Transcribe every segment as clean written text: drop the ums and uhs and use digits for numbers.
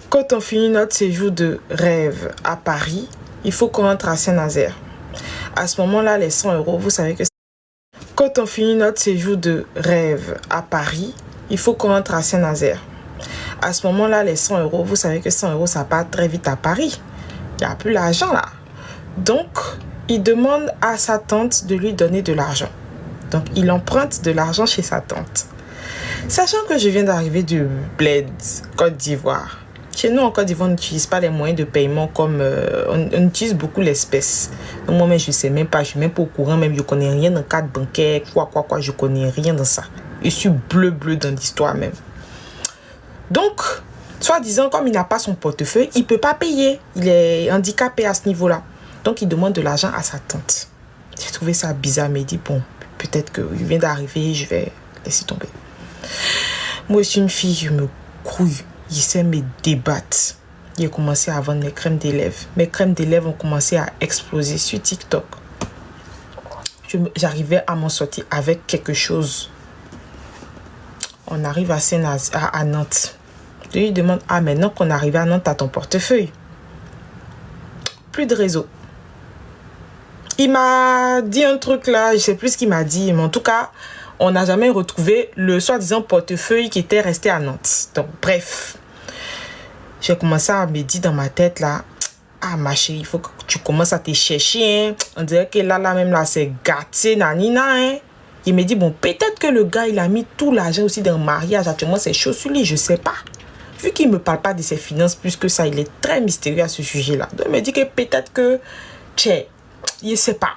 Quand on finit notre séjour de rêve à Paris, il faut qu'on rentre à Saint-Nazaire. À ce moment-là, les 100 euros, vous savez que... Quand on finit notre séjour de rêve à Paris, il faut qu'on rentre à Saint-Nazaire. À ce moment-là, les 100 euros, vous savez que 100 euros, ça part très vite à Paris. Il n'y a plus l'argent là. Donc, il demande à sa tante de lui donner de l'argent. Donc, il emprunte de l'argent chez sa tante. Sachant que je viens d'arriver du Bled, Côte d'Ivoire. Chez nous, en Côte d'Ivoire, on n'utilise pas les moyens de paiement comme... on utilise beaucoup l'espèce. Donc, moi-même, je ne sais même pas. Je ne suis même pas au courant. Même, je ne connais rien dans le cadre bancaire. Quoi. Je ne connais rien dans ça. Je suis bleu dans l'histoire même. Donc, soi-disant, comme il n'a pas son portefeuille, il ne peut pas payer. Il est handicapé à ce niveau-là. Donc, il demande de l'argent à sa tante. J'ai trouvé ça bizarre. Mais il dit, bon, peut-être qu'il vient d'arriver. Je vais laisser tomber. Moi, je suis une fille. Je me grouille. Il sait me débattre. Il a commencé à vendre mes crèmes des lèvres. Mes crèmes des lèvres ont commencé à exploser sur TikTok. J'arrivais à m'en sortir avec quelque chose. On arrive à Nantes. Je lui demande, maintenant qu'on arrive à Nantes, t'as ton portefeuille. Plus de réseau. Il m'a dit un truc là, je sais plus ce qu'il m'a dit, mais en tout cas, on n'a jamais retrouvé le soi-disant portefeuille qui était resté à Nantes. Donc, bref. J'ai commencé à me dire dans ma tête là, ma chérie, il faut que tu commences à te chercher. Hein. On dirait que là même là, c'est gâté, nanina. Hein. Il me dit, bon, peut-être que le gars, il a mis tout l'argent aussi dans le mariage. Actuellement, c'est chaud sur lui, je sais pas. Vu qu'il ne me parle pas de ses finances plus que ça, il est très mystérieux à ce sujet-là. Donc, il me dit que peut-être que, il ne sait pas.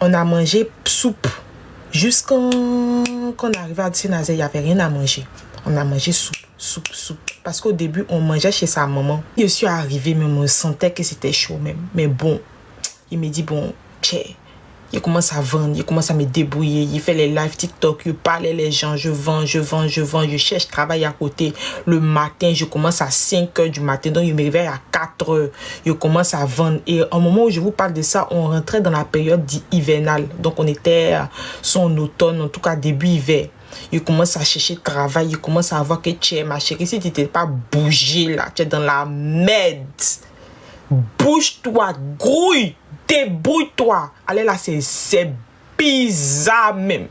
On a mangé soupe. Jusqu'à qu'on arrive à Saint-Nazaire, il n'y avait rien à manger. On a mangé soupe. Parce qu'au début, on mangeait chez sa maman. Je suis arrivée, mais on sentait que c'était chaud même. Mais bon, il me dit, bon, il commence à vendre, il commence à me débrouiller. Il fait les lives TikTok, il parle les gens, je vends. Je cherche travail à côté. Le matin, je commence à 5 h du matin. Donc, il me réveille à 4 h. Je commence à vendre. Et au moment où je vous parle de ça, on rentrait dans la période hivernale. Donc, on était son automne, en tout cas début hiver. Il commence à chercher travail, il commence à voir que ma chérie, si tu n'étais pas bougé là, tu es dans la merde. Bouge-toi, grouille, débrouille-toi. Allez là, c'est bizarre même.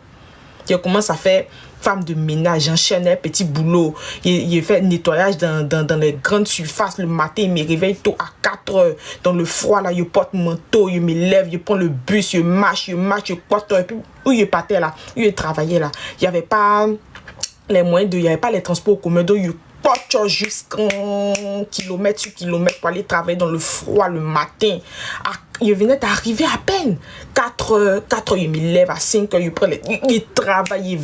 Il commence à faire femme de ménage, enchaîne un petit boulot. Il fait nettoyage dans les grandes surfaces. Le matin, il me réveille tôt à 4 h. Dans le froid, là, je porte mon manteau, je me lève, je prends le bus, je marche, je porte. Et puis, où je partais là, où je travaillais là. Il n'y avait pas les moyens il n'y avait pas les transports communs. Donc, je porte jusqu'à kilomètre sur kilomètre pour aller travailler dans le froid le matin. Il venait d'arriver à peine. 4 h, il me lève à 5 h, il prend il travaille, il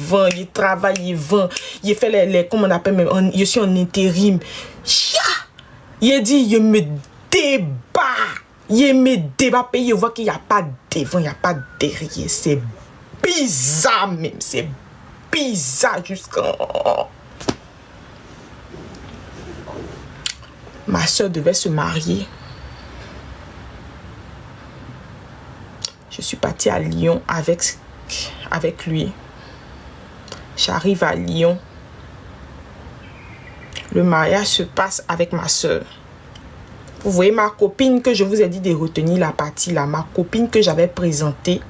vend, il fait les comment on appelle même, je suis en intérim. Il dit, je me débat, pays, je vois qu'il n'y a pas devant, il n'y a pas derrière. C'est bizarre même, c'est bizarre jusqu'à... Ma soeur devait se marier. Je suis partie à Lyon avec lui. J'arrive à Lyon. Le mariage se passe avec ma soeur. Vous voyez ma copine que je vous ai dit de retenir la partie là. Ma copine que j'avais présentée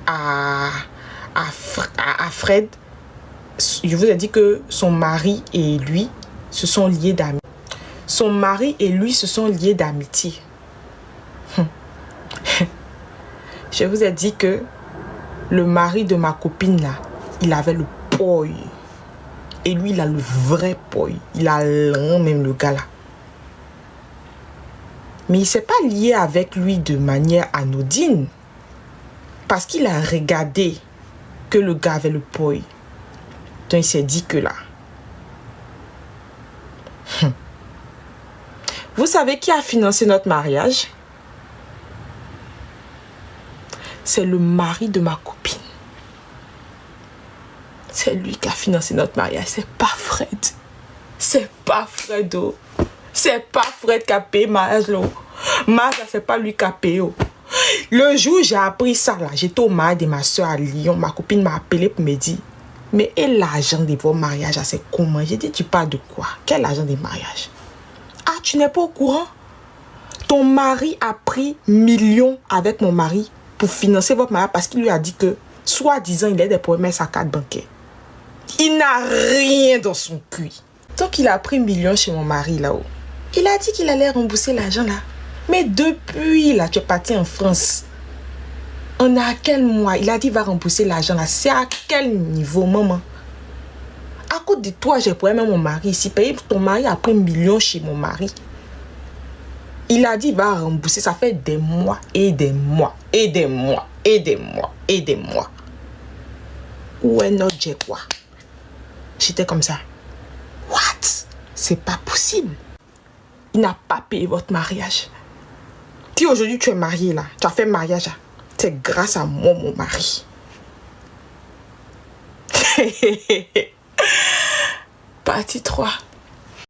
à Fred. Je vous ai dit que son mari et lui se sont liés d'amitié. Son mari et lui se sont liés d'amitié. Je vous ai dit que le mari de ma copine là, il avait le poi. Et lui, il a le vrai poi. Il a l'un même le gars là. Mais il ne s'est pas lié avec lui de manière anodine. Parce qu'il a regardé que le gars avait le poi. Donc il s'est dit que là. Vous savez qui a financé notre mariage? C'est le mari de ma copine. C'est lui qui a financé notre mariage. C'est pas Fred. C'est pas Fredo. C'est pas Fred qui a payé mariage. Mariage, c'est pas lui qui a payé. Le jour où j'ai appris ça, là, j'étais au mariage de ma soeur à Lyon. Ma copine m'a appelé pour me dire, Mais et l'argent de vos mariages, c'est comment? J'ai dit, tu parles de quoi? Quel argent des mariages? Ah, tu n'es pas au courant? Ton mari a pris millions avec mon mari pour financer votre mariage parce qu'il lui a dit que, soi-disant, il a des problèmes avec sa carte bancaire. Il n'a rien dans son cul. Donc, il a pris millions chez mon mari là-haut. Il a dit qu'il allait rembourser l'argent là. Mais depuis là, tu es parti en France. On a à quel mois? Il a dit qu'il va rembourser l'argent là. C'est à quel niveau, maman? À cause de toi, j'ai problème avec mon mari ici. Ton mari a pris millions chez mon mari. Il a dit qu'il va rembourser. Ça fait des mois et des mois et des mois et des mois et des mois. Où est notre j'ai quoi? J'étais comme ça. What? C'est pas possible. Il n'a pas payé votre mariage. Si aujourd'hui tu es marié là, tu as fait mariage là, c'est grâce à moi, mon mari. Partie 3.